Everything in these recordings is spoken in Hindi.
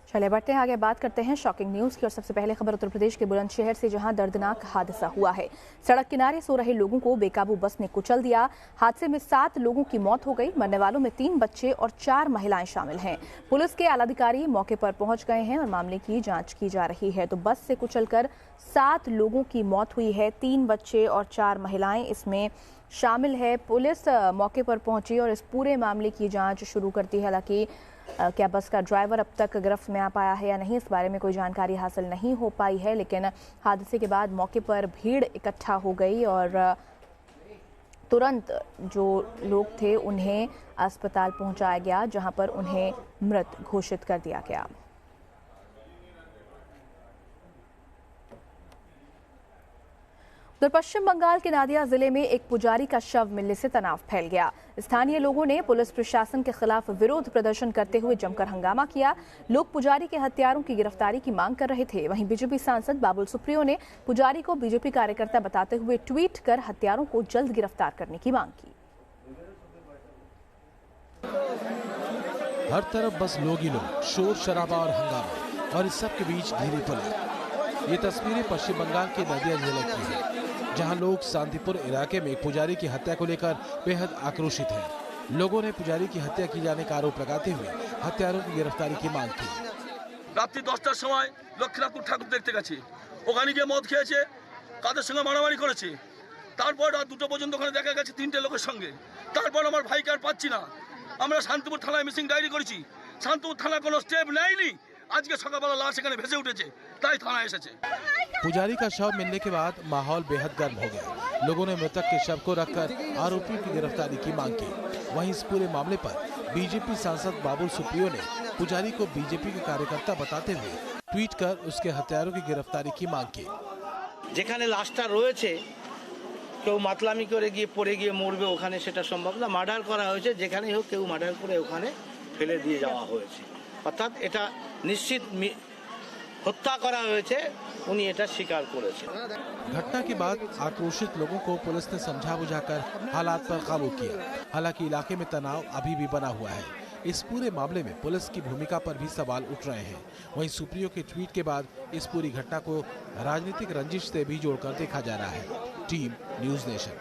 चले बढ़ते हैं आगे, बात करते हैं शॉकिंग न्यूज की। और सबसे पहले खबर उत्तर प्रदेश के बुलंदशहर से, जहां दर्दनाक हादसा हुआ है। सड़क किनारे सो रहे लोगों को बेकाबू बस ने कुचल दिया। हादसे में 7 लोगों की मौत हो गई। मरने वालों में 3 बच्चे और 4 महिलाएं शामिल हैं। पुलिस के आलाधिकारी मौके पर पहुंच गए हैं और मामले की जांच की जा रही है। तो बस से कुचलकर 7 लोगों की मौत हुई है। 3 बच्चे और 4 महिलाएं इसमें शामिल है। पुलिस मौके पर पहुंची और इस पूरे मामले की जांच शुरू करती है। हालांकि क्या बस का ड्राइवर अब तक गिरफ्त में आ पाया है या नहीं, इस बारे में कोई जानकारी हासिल नहीं हो पाई है। लेकिन हादसे के बाद मौके पर भीड़ इकट्ठा हो गई और तुरंत जो लोग थे उन्हें अस्पताल पहुंचाया गया, जहां पर उन्हें मृत घोषित कर दिया गया। उधर पश्चिम बंगाल के नादिया जिले में एक पुजारी का शव मिलने से तनाव फैल गया। स्थानीय लोगों ने पुलिस प्रशासन के खिलाफ विरोध प्रदर्शन करते हुए जमकर हंगामा किया। लोग पुजारी के हत्यारों की गिरफ्तारी की मांग कर रहे थे। वहीं बीजेपी सांसद बाबुल सुप्रियो ने पुजारी को बीजेपी कार्यकर्ता बताते हुए ट्वीट कर हत्यारों को जल्द गिरफ्तार करने की मांग की। हर तरफ बस लोग ही लोग, शोर शराबा और हंगामा, और इस सब के बीच धीरे पुलिस। ये तस्वीरें पश्चिम बंगाल के नदिया जिले की है, जहां लोग शांतिपुर इलाके में एक पुजारी की हत्या को लेकर बेहद आक्रोशित हैं। लोगों ने पुजारी की हत्या की जाने का आरोप लगाते हुए हत्यारों की गिरफ्तारी की मांग की। রাত্রি 10টার সময় লক্ষ্মীনাথপুর ঠাকুর দেখতে গেছে, ওখানে গিয়ে মদ খেয়েছে, কাদের সঙ্গে মারামারি করেছে। তারপর রাত 2টা পর্যন্ত ওখানে দেখা গেছে 3টে লোকের সঙ্গে। তারপর আমার ভাইকে আর পাচ্ছি না। আমরা শান্তিপুর থানায় মিসিং ডায়েরি করেছি, শান্তিপুর থানা কোনো স্টেপ নেয়নি। আজকে সকালবেলা লাশ এখানে ভেসে উঠেছে, তাই থানায় এসেছে। पुजारी का शव मिलने के बाद माहौल बेहद गर्म हो गया। लोगों ने मृतक के शव को रखकर आरोपियों की गिरफ्तारी की मांग की। वहीं इस पूरे मामले पर बीजेपी सांसद बाबुल सुप्रियो ने पुजारी को बीजेपी के कार्यकर्ता बताते हुए ट्वीट कर उसके हत्यारों की गिरफ्तारी की मांग की। যেখানে লাশটা রয়েছে কেউ মাতলামি করে গিয়ে পড়ে গিয়ে মরবে, ওখানে সেটা সম্ভব না। মার্ডার করা হয়েছে, যেখানেই হোক কেউ মার্ডার করে ওখানে ফেলে দিয়ে যাওয়া হয়েছে, অর্থাৎ এটা নিশ্চিত হত্যা করা হয়েছে, উনি এটা স্বীকার করেছেন। घटना के बाद आक्रोशित लोगों को पुलिस ने समझा बुझाकर हालात पर काबू किया। हालांकि इलाके में तनाव अभी भी बना हुआ है। इस पूरे मामले में पुलिस की भूमिका पर भी सवाल उठ रहे हैं। वहीं सुप्रियो के ट्वीट के बाद इस पूरी घटना को राजनीतिक रंजिश से भी जोड़कर देखा जा रहा है। Team news nation.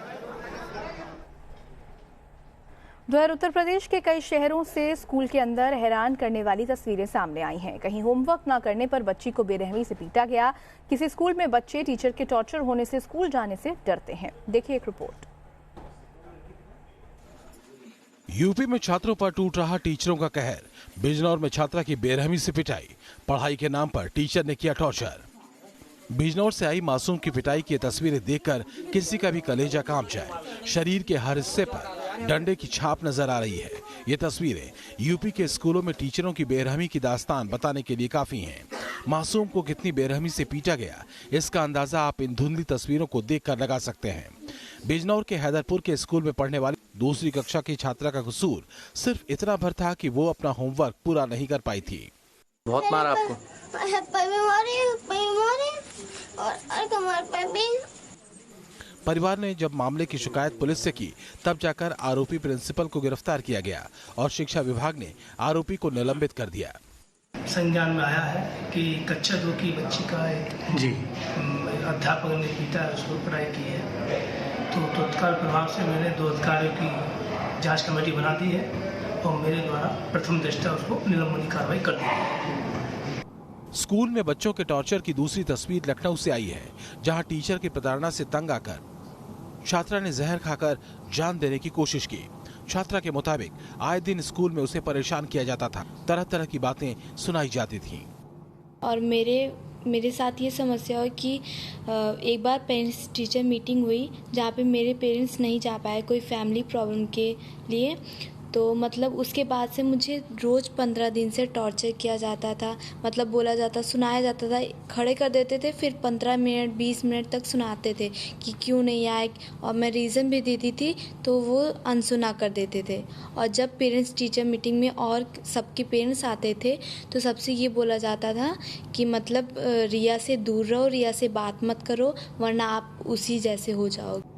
उधर उत्तर प्रदेश के कई शहरों से स्कूल के अंदर हैरान करने वाली तस्वीरें सामने आई हैं। कहीं होमवर्क न करने पर बच्ची को बेरहमी से पीटा गया। किसी स्कूल में बच्चे टीचर के टॉर्चर होने से स्कूल जाने से डरते हैं। देखिए एक रिपोर्ट। यूपी में छात्रों पर टूट रहा टीचरों का कहर। बिजनौर में छात्रा की बेरहमी से पिटाई, पढ़ाई के नाम पर टीचर ने किया टॉर्चर। बिजनौर से आई मासूम की पिटाई की तस्वीरें देखकर किसी का भी कलेजा कांप जाए। शरीर के हर हिस्से पर डंडे की छाप नजर आ रही है। ये तस्वीरें यूपी के स्कूलों में टीचरों की बेरहमी की दास्तान बताने के लिए काफी हैं। मासूम को कितनी बेरहमी से पीटा गया, इसका अंदाजा आप इन धुंधली तस्वीरों को देखकर लगा सकते हैं। बिजनौर के हैदरपुर के स्कूल में पढ़ने वाली दूसरी कक्षा की छात्रा का कसूर सिर्फ इतना भर था कि वो अपना होमवर्क पूरा नहीं कर पाई थी। बहुत मारा आपको? परिवार ने जब मामले की शिकायत पुलिस से की, तब जाकर आरोपी प्रिंसिपल को गिरफ्तार किया गया और शिक्षा विभाग ने आरोपी को निलंबित कर दिया। संज्ञान में आया है कि कक्षा 2 की बच्ची का एक अध्यापक ने पीटा, उसको पढ़ाई की है। तो तत्काल प्रभाव से मैंने 2 अधिकारियों की जांच कमेटी बना दी है और मेरे द्वारा प्रथम दृष्टया उसको निलंबन की कार्रवाई कर दी है। स्कूल में बच्चों के टॉर्चर की दूसरी तस्वीर लखनऊ से आई है, जहां टीचर की प्रताड़ना से तंग आकर छात्रा ने जहर खाकर जान देने की कोशिश की। छात्रा के मुताबिक आए दिन स्कूल में उसे परेशान किया जाता था, तरह तरह की बातें सुनाई जाती थीं। और मेरे साथ ये समस्या हुई कि एक बार पेरेंट्स टीचर मीटिंग हुई जहाँ पे मेरे पेरेंट्स नहीं जा पाए कोई फैमिली प्रॉब्लम के लिए। तो मतलब उसके बाद से मुझे रोज़ 15 दिन से टॉर्चर किया जाता था। मतलब बोला जाता, सुनाया जाता था, खड़े कर देते थे, फिर 15 मिनट 20 मिनट तक सुनाते थे कि क्यों नहीं आए, और मैं रीज़न भी देती थी तो वो अनसुना कर देते थे। और जब पेरेंट्स टीचर मीटिंग में और सबके पेरेंट्स आते थे तो सबसे ये बोला जाता था कि मतलब रिया से दूर रहो, रिया से बात मत करो, वरना आप उसी जैसे हो जाओगे।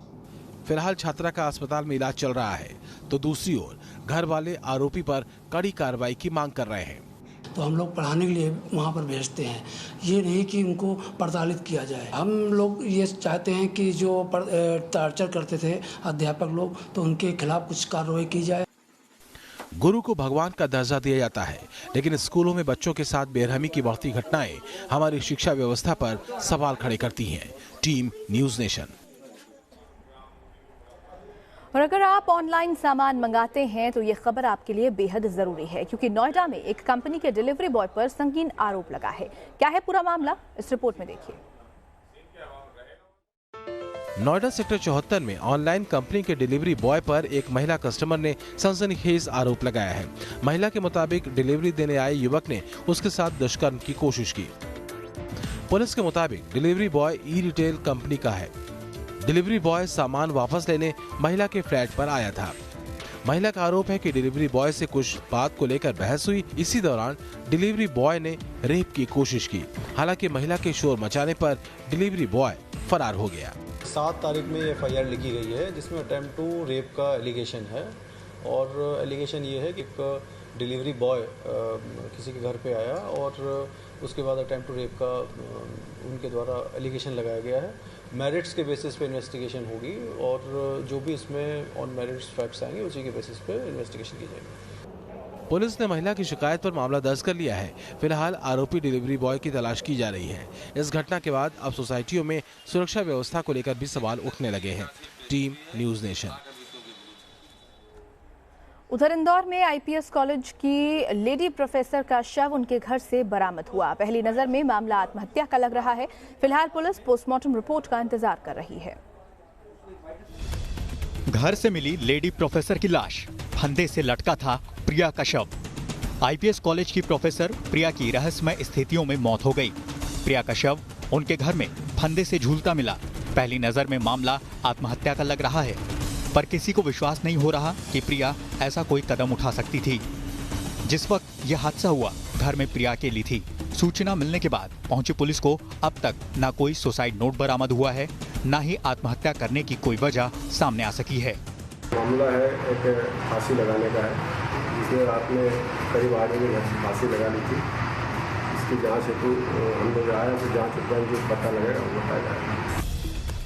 फिलहाल छात्रा का अस्पताल में इलाज चल रहा है, तो दूसरी ओर घर वाले आरोपी पर कड़ी कार्रवाई की मांग कर रहे हैं। तो हम लोग पढ़ाने के लिए वहाँ पर भेजते हैं। ये नहीं कि उनको प्रताड़ित किया जाए। हम लोग ये चाहते हैं कि जो टॉर्चर करते थे अध्यापक लोग, तो उनके खिलाफ कुछ कार्रवाई की जाए। गुरु को भगवान का दर्जा दिया जाता है, लेकिन स्कूलों में बच्चों के साथ बेरहमी की बढ़ती घटनाएं हमारी शिक्षा व्यवस्था पर सवाल खड़े करती हैं। Team news nation. और अगर आप ऑनलाइन सामान मंगाते हैं तो ये खबर आपके लिए बेहद जरूरी है, क्योंकि नोएडा में एक कंपनी के डिलीवरी बॉय पर संगीन आरोप लगा है। क्या है पूरा मामला, इस रिपोर्ट में देखिए। नोएडा सेक्टर 74 में ऑनलाइन कंपनी के डिलीवरी बॉय पर एक महिला कस्टमर ने सनसनीखेज आरोप लगाया है। महिला के मुताबिक डिलीवरी देने आए युवक ने उसके साथ दुष्कर्म की कोशिश की। पुलिस के मुताबिक डिलीवरी बॉय ई रिटेल कंपनी का है। डिलीवरी बॉय सामान वापस लेने महिला के फ्लैट पर आया था। महिला का आरोप है कि डिलीवरी बॉय से कुछ बात को लेकर बहस हुई। इसी दौरान डिलीवरी बॉय ने रेप की कोशिश की। हालांकि महिला के शोर मचाने पर डिलीवरी बॉय फरार हो गया। 7 तारीख में FIR लिखी गई है, जिसमें अटेम्प्ट टू रेप का एलिगेशन है। और एलिगेशन ये है कि एक डिलीवरी बॉय किसी के घर पे आया और उसके बाद अटेम्प्ट टू रेप का उनके द्वारा एलिगेशन लगाया गया है। मेरिट्स के बेसिस पे इन्वेस्टिगेशन होगी और जो भी इसमें ऑन मेरिट्स फैक्ट्स आएंगे उसी के बेसिस पे इन्वेस्टिगेशन की जाएगी। पुलिस ने महिला की शिकायत पर मामला दर्ज कर लिया है। फिलहाल आरोपी डिलीवरी बॉय की तलाश की जा रही है। इस घटना के बाद अब सोसाइटियों में सुरक्षा व्यवस्था को लेकर भी सवाल उठने लगे हैं। Team news nation. उधर इंदौर में IPS कॉलेज की लेडी प्रोफेसर का शव उनके घर से बरामद हुआ। पहली नजर में मामला आत्महत्या का लग रहा है। फिलहाल पुलिस पोस्टमार्टम रिपोर्ट का इंतजार कर रही है। घर से मिली लेडी प्रोफेसर की लाश, फंदे से लटका था प्रिया का शव। IPS कॉलेज की प्रोफेसर प्रिया की रहस्यमय स्थितियों में मौत हो गई। प्रिया का शव उनके घर में फंदे से झूलता मिला। पहली नजर में मामला आत्महत्या का लग रहा है, पर किसी को विश्वास नहीं हो रहा कि प्रिया ऐसा कोई कदम उठा सकती थी। जिस वक्त यह हादसा हुआ, घर में प्रिया अकेली थी। सूचना मिलने के बाद पहुंची पुलिस को अब तक न कोई सुसाइड नोट बरामद हुआ है, न ही आत्महत्या करने की कोई वजह सामने आ सकी है। मामला है एक फांसी लगाने का है, जिसमें रात में करीब 8 बजे फांसी लगा ली थी। इसकी जांच हेतु हम लोग आए, तो जांच उपरांत जो पता लगेगा वो बताया जाएगा।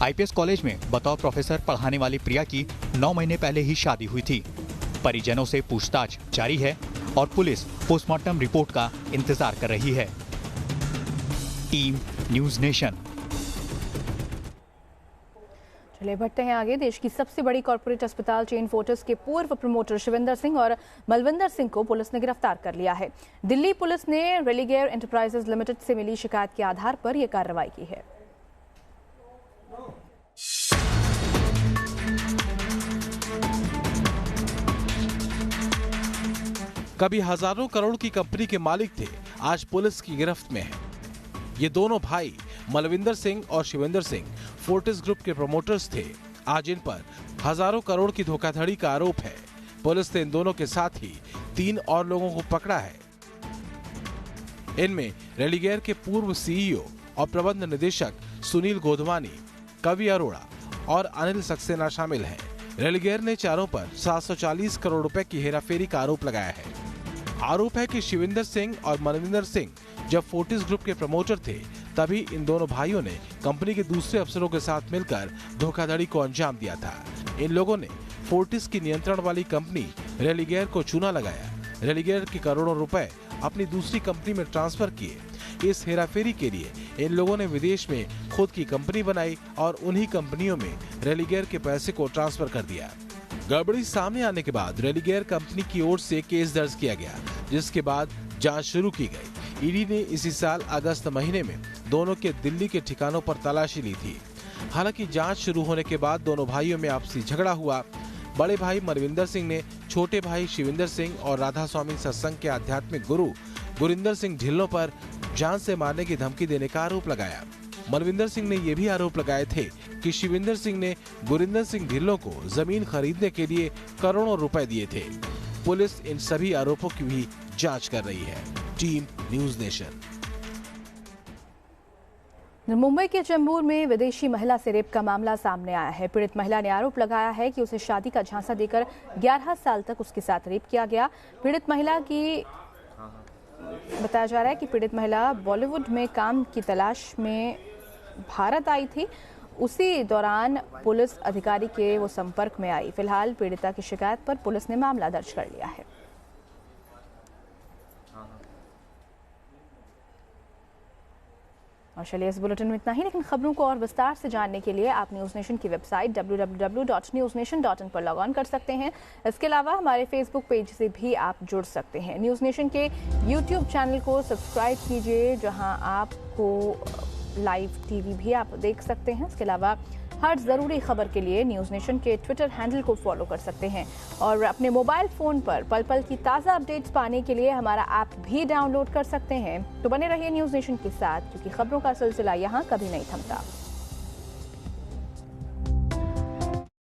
IPS कॉलेज में बतौर प्रोफेसर पढ़ाने वाली प्रिया की 9 महीने पहले ही शादी हुई थी। परिजनों से पूछताछ जारी है और पुलिस पोस्टमार्टम रिपोर्ट का इंतजार कर रही है। Team news nation. चलिए बढ़ते हैं आगे। देश की सबसे बड़ी कॉर्पोरेट अस्पताल चेन फोर्टिस के पूर्व प्रमोटर शिविंदर सिंह और मलविंदर सिंह को पुलिस ने गिरफ्तार कर लिया है। दिल्ली पुलिस ने रेलिगेयर एंटरप्राइजेज लिमिटेड से मिली शिकायत के आधार पर यह कार्रवाई की है। कभी हजारों करोड़ की कंपनी के मालिक थे, आज पुलिस की गिरफ्त में है। ये दोनों भाई मलविंदर सिंह और शिविंदर सिंह फोर्टिस ग्रुप के प्रमोटर्स थे। आज इन पर हजारों करोड़ की धोखाधड़ी का आरोप है। पुलिस ने इन दोनों के साथ ही 3 और लोगों को पकड़ा है। इनमें रेलिगेयर के पूर्व CEO और प्रबंध निदेशक सुनील गोधवानी, कवि अरोड़ा और अनिल सक्सेना शामिल हैं। रेलिगेयर ने चारों पर 740 करोड़ रुपए की हेराफेरी का आरोप लगाया है। आरोप है कि शिविंदर सिंह और मलविंदर सिंह जब फोर्टिस ग्रुप के प्रमोटर थे, तभी इन दोनों भाइयों ने कंपनी के दूसरे अफसरों के साथ मिलकर धोखाधड़ी को अंजाम दिया था। इन लोगों ने फोर्टिस की नियंत्रण वाली कंपनी रेलिगेयर को चूना लगाया। रेलिगेयर के करोड़ों रुपए अपनी दूसरी कंपनी में ट्रांसफर किए। इस हेराफेरी के लिए इन लोगों ने विदेश में खुद की कंपनी बनाई और उन्हीं कंपनियों में रेलिगेयर के पैसे को ट्रांसफर कर दिया। गड़बड़ी सामने आने के बाद रेलिगेयर कंपनी की ओर से केस दर्ज किया गया, जिसके बाद जांच शुरू की गई। ईडी ने इसी साल अगस्त महीने में दोनों के दिल्ली के ठिकानों पर तलाशी ली थी। हालांकि जांच शुरू होने के बाद दोनों भाइयों में आपसी झगड़ा हुआ। बड़े भाई मलविंदर सिंह ने छोटे भाई शिविंदर सिंह और राधा स्वामी सत्संग के आध्यात्मिक गुरु गुरिंदर सिंह ढिल्लों पर जान से मारने की धमकी देने का आरोप लगाया। मलविंदर सिंह ने यह भी आरोप लगाए थे कि शिविंदर सिंह ने गुरिंदर सिंह ढिल्लों को जमीन खरीदने के लिए करोड़ों रुपए दिए थे। पुलिस इन सभी आरोपों की भी जांच कर रही है। Team news nation. मुंबई के चेंबूर में विदेशी महिला से रेप का मामला सामने आया है। पीड़ित महिला ने आरोप लगाया है कि उसे शादी का झांसा देकर 11 साल तक उसके साथ रेप किया गया। पीड़ित महिला की बताया जा रहा है कि पीड़ित महिला बॉलीवुड में काम की तलाश में भारत आई थी। उसी दौरान पुलिस अधिकारी के वो संपर्क में आई। फिलहाल पीड़िता की शिकायत पर पुलिस ने मामला दर्ज कर लिया है। और चलिए इस बुलेटिन में इतना ही, लेकिन खबरों को और विस्तार से जानने के लिए आप न्यूज़ नेशन की वेबसाइट www.newsnation.in पर लॉग ऑन कर सकते हैं। इसके अलावा हमारे फेसबुक पेज से भी आप जुड़ सकते हैं। न्यूज़ नेशन के यूट्यूब चैनल को सब्सक्राइब कीजिए, जहां आपको लाइव टीवी भी आप देख सकते हैं। इसके अलावा हर ज़रूरी खबर के लिए न्यूज़ नेशन के ट्विटर हैंडल को फॉलो कर सकते हैं और अपने मोबाइल फ़ोन पर पल पल की ताज़ा अपडेट्स पाने के लिए हमारा ऐप भी डाउनलोड कर सकते हैं। तो बने रहिए न्यूज़ नेशन के साथ, क्योंकि खबरों का सिलसिला यहाँ कभी नहीं थमता।